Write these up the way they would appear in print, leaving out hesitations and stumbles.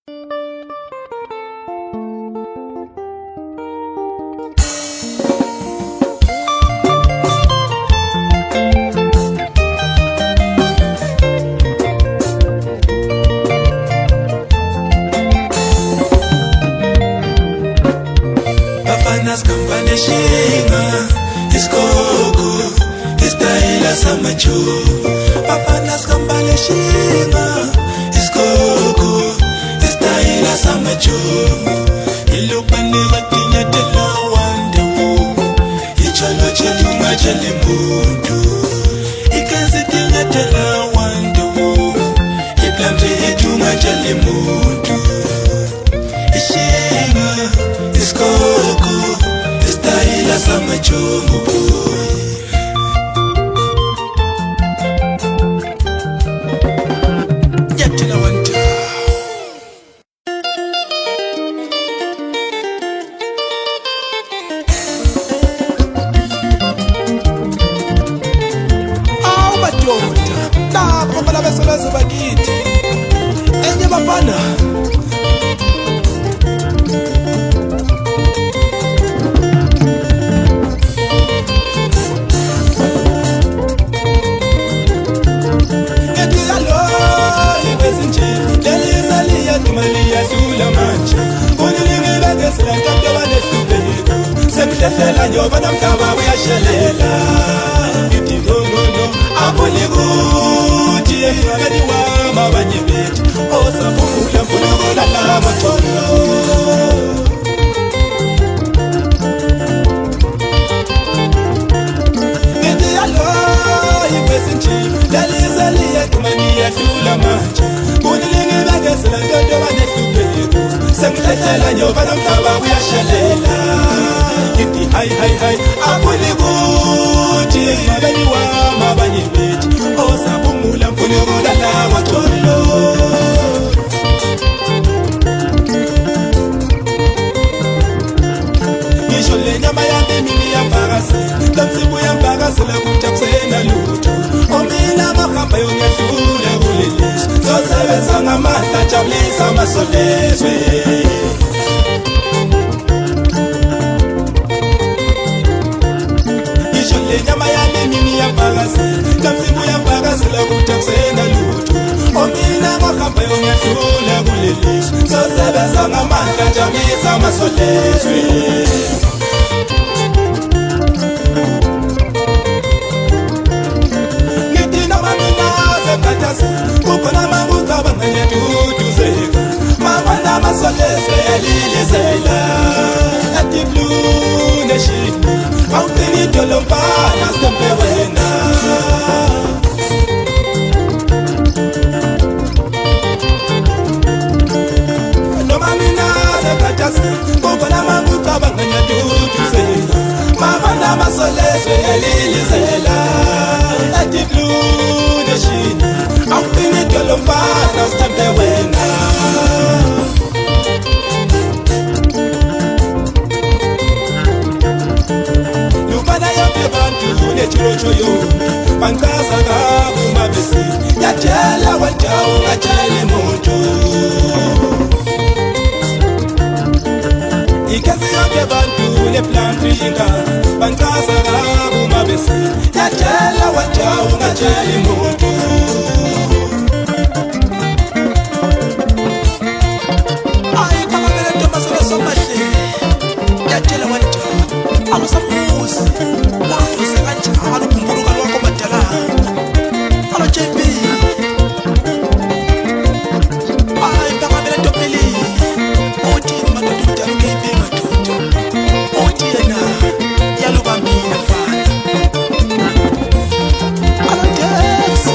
Bafanas kampane shinga iskoko istayila samacho. Bafanas kampane shinga iskoko istayila samacho. Ilupani gatinya tela wandawo ichalo chelunga chelimuntu ikanzi tinya tela wandawo iplamze etunga chelimuntu ishinga iskoko istayila samachomo yatila wanta awu madoda nabo bala besebenza bakithi enye bafana Semtefela nyoba namkaba uyashelela Ngithi no abuli kuthi emncabeni wami abanye bethu osabula mfuna ukulala amatholo Ngithi yalo ibesinje laliza liyaqhumani yahlula manje Kunilingi bagesela ntonto banehlupeko Semtefela nyoba namkaba uyashelela Hai abuli kuthi emncabeni wami abanye bethu osabumula mfuna ukulala amatholo Ngisho le nyama yami mina iyamvakazela Lomzimba uyamvakazela ukuthi akusena lutho Omina mahamba yonyahlula kulelizwe Zosebenza ngamandla jabulisa amasolezwe Nyama yami mimi yamvakazela Lomzimba uyamvakazela ukuthi akusena lutho Omina mahamba yonyahlula kulelizwe Zosebenza ngamandla jabulisa amasolezwe Ngithi noma mina sekhathazela Kukhona amakucaba ngiyaduduzeka Mabona amasolezwe yalilizela Ethi blue nation Awuqini idolo mfana sitempe wena Noma mina sekhathazela Kukhona amakucaba ngiyaduduzeka Mabona amasolezwe yalilizela Ethi blue nation Awuqini idolo mfana sitempe wena Chirocho yo Pankasa kabu mabesi Yatela wanjao ngachele mojo Ikezi yoke bantu le plantringa Pankasa kabu mabesi Yatela wanjao ngachele mojo Ay pakamele tomasolo somahle Yatela wanjao Alusamuzi Wafuze kanjalo kumbuluka lwakho badala Alo JB Ay pakamele topili Oti madodo mtalo KB madodo Oti yena Yaluba mina fana Alo Dex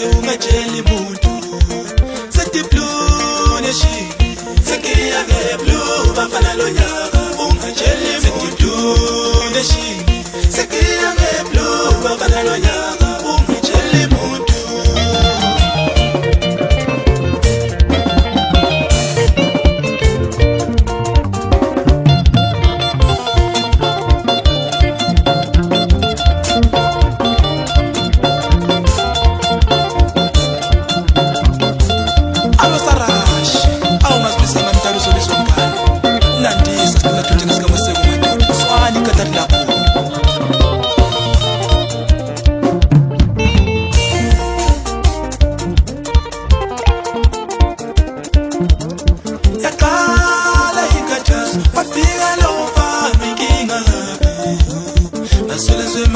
kahle ungatsheli muntu sethi blue nation sekiya ke blue bafana lonyaka ungatsheli sethi blue nation sekiya ke blue bafana lonyaka ungatsheli muntu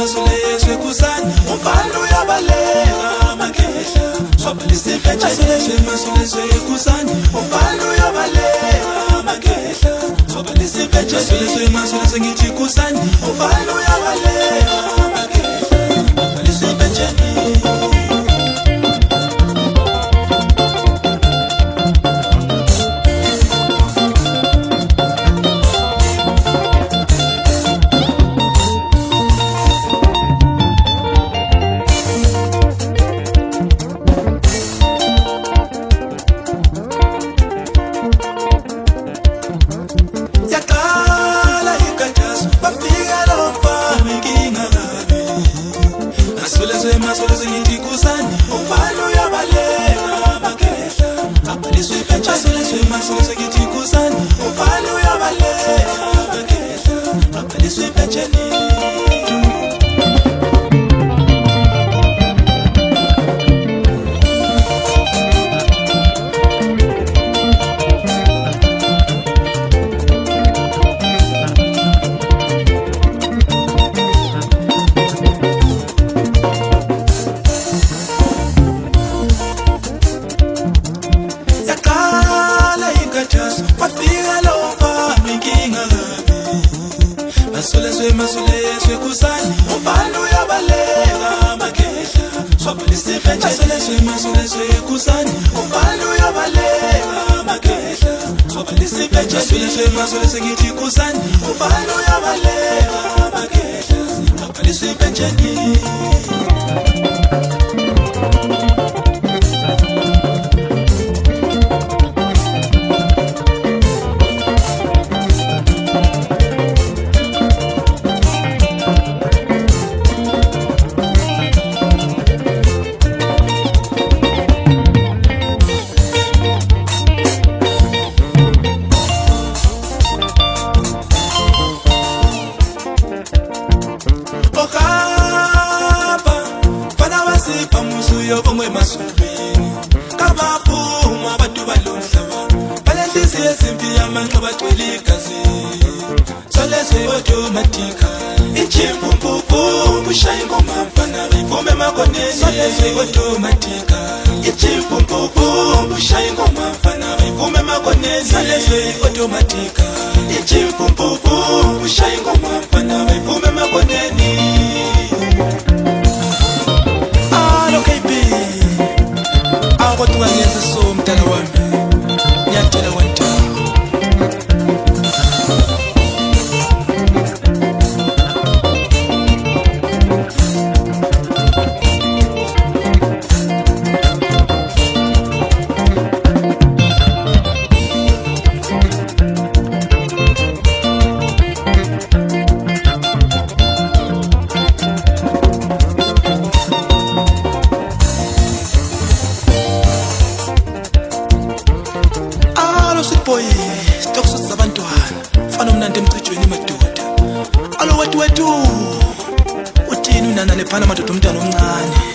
Masulezwe kusani umfana uyabaleka makehla swabhalise iphetshana masulezwe kusani umfana uyabaleka makehla swabhalise iphetshana masulezwe ngithi kusani umfana uyabaleka makehla swabhalise iphetshana masulezwe ngithi kusani umfana uyabaleka makehla abhaliswe iphetshana masulezwe ngithi kusani umfana uyabaleka makehla abhaliswe iphetshana masulezwe kusani umfana uyabaleka makehla swabhalise iphetshana masulezwe kusani umfana uyabaleka makehla swabhalise iphetshana masulezwe ngithi kusani umfana uyabaleka makehla swabhalise iphetshana Yobongwe masubini kabaphuma abantu balomhlaba balehliziyo ezimpi yamanxa bagcwele igazi solezwe automatica ichimpumpupu ushaya ingoma mfana ivume emakoneni solezwe automatica ichimpumpupu ushaya ingoma mfana ivume emakoneni solezwe automatica ichimpumpupu ushaya ingoma mfana ivume emakoneni kodwa ngenze so mntana wami ngiyacela wena boy stokususa abantwana mfana umnandi emcijweni madoda alo wethu uthini unana lephana madoda umntana omncane